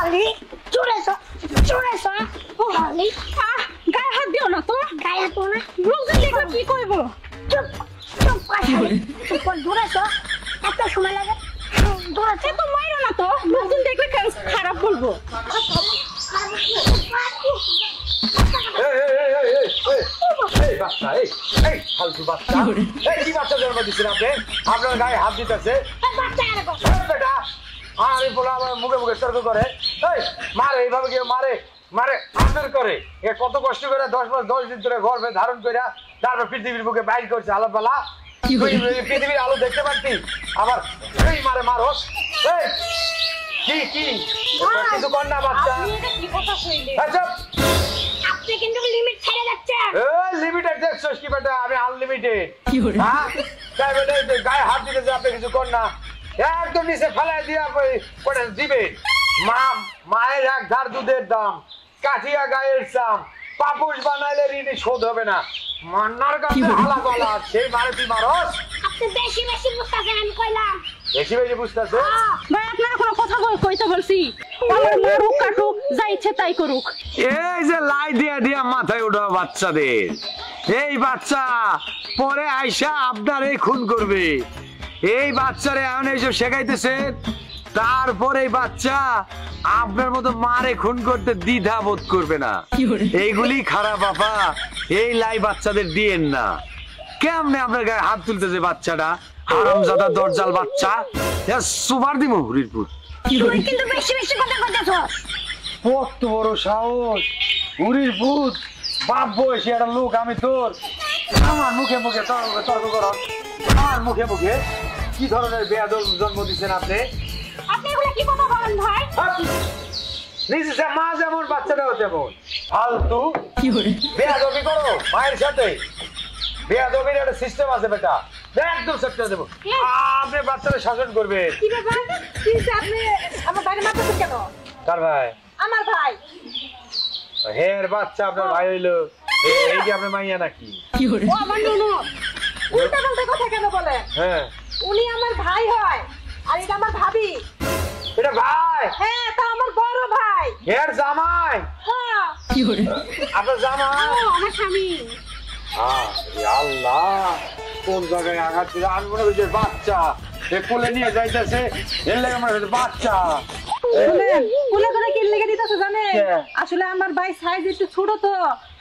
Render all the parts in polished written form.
হলি চুরেছো চুরেছো হলি গায়ে হাত দিও না তো, গায়ে তো না রোজা দেখলে কি করব? চুপ চুপ কোন দূরেছো এত সময় লাগে দূরেছো এত মাইরো না তো, লোকজন দেখলে খারাপ বলবো। আপনার গায়ে হাত দিতেছে আমি বলে আমার মুখে মুখে তর্ক করে মারে এইভাবে কেউ মারে মারে আদর করে এ কত কষ্ট করে 10 দিন ধরে গর্ভে ধারণ করে তারপর পৃথিবীর বুকে বাইর করছে আলো বেলা পৃথিবীর আলো দেখতে পারতি আবার এই মারে মারো কি কি কিছু কর না বাচ্চা আপনি কিন্তু লিমিট ছেড়ে যাচ্ছেন লিমিটেড দেখছস কি বেটা আমি আনলিমিটেড হ্যাঁ তাই বলে গায়ে হাত দিতেছে আপনি কিছু কর না একদম নিচে ফেলাই দিয়া করে দিবে মায়ের এক ধার দুধের দাম কাঠিয়া গায়ের চাম পাপুস বানাইলে ঋণে শোধ হবে না মান্নার কাছে হালা গলা সেই মারে তুই মারস আপনি বেশি বেশি বুঝতেছেন আমি কইলাম বেশি বেশি বুঝতেছে ভাই আপনার কোনো কথা কইতে বলছি, আমার মারুক কাটুক যা ইচ্ছে তাই করুক। এই যে লাই দিয়া দিয়া মাথায় উঠা বাচ্চাদের এই বাচ্চা পরে আইসা আপনার এই খুন করবে এই বাচ্চারে এখন এইসব শেখাইতেছে তারপর এই বাচ্চা আপনার মতো মারে খুন করতে দ্বিধা বোধ করবে না এইগুলি খারাপ বাবা এই লাই বাচ্চাদের দিয়েন না কেমনে আপনার গায়ে হাত তুলতেছে বাচ্চাটা হারামজাদা দরজাল বাচ্চা সুপার দিব হরিরপুর তুই কিন্তু বেশি বেশি কথা কইতেছস কত বড় সাহস উড়ির ভূত বাপ বয়সী একটা লোক আমি তোর আমার মুখে মুখে তর্ক কর আমার মুখে মুখে কি ধরনের বেয়াদব জন্ম দিচ্ছেন আপনি আপনি এগুলা কি কথা বলেন ভাই নিজে মা যেমন বাচ্চাটাও তেমন ফালতু বেয়াদবি করো মায়ের সাথে বেয়াদবির একটা সিস্টেম আছে বেটা একদম সেপ্টা দেবো আপনি বাচ্চাদের শাসন করবেন কি ব্যাপার কি আপনি আমার বাইরে মারতেছেন কেন? কার ভাই আমার ভাই। হের বাচ্চা আপনার ভাই হইলো এই যে আপনার মাইয়া নাকি ও আমার নুনু উল্টা পাল্টা কথা কেন বলেন? হ্যাঁ উনি আমার ভাই হয় আর এটা আমার ভাবি। এটা ভাই হ্যাঁ তা আমার বড় ভাই। এর জামাই হ্যাঁ আপনার জামাই আমার স্বামী। আল্লাহ কোন জায়গায় আঘাত দিল আমি মনে করছি বাচ্চা কোলে নিয়ে যাইতেছে এর লেগে মনে হচ্ছে বাচ্চা শুনেন কোলে করে কি লেগে দিতেছে জানেন? আসলে আমার ভাই সাইজ একটু ছোট তো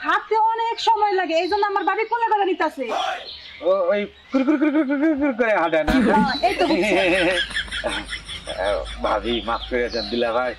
হাতে অনেক সময় লাগে এইজন্য আমার ভাবি কোলে করে নিতেছে। ওই কুর কুর কুর কুর কুর করে হাঁটে না এই তো ভাবি মাফ করে দেন দিলা ভাই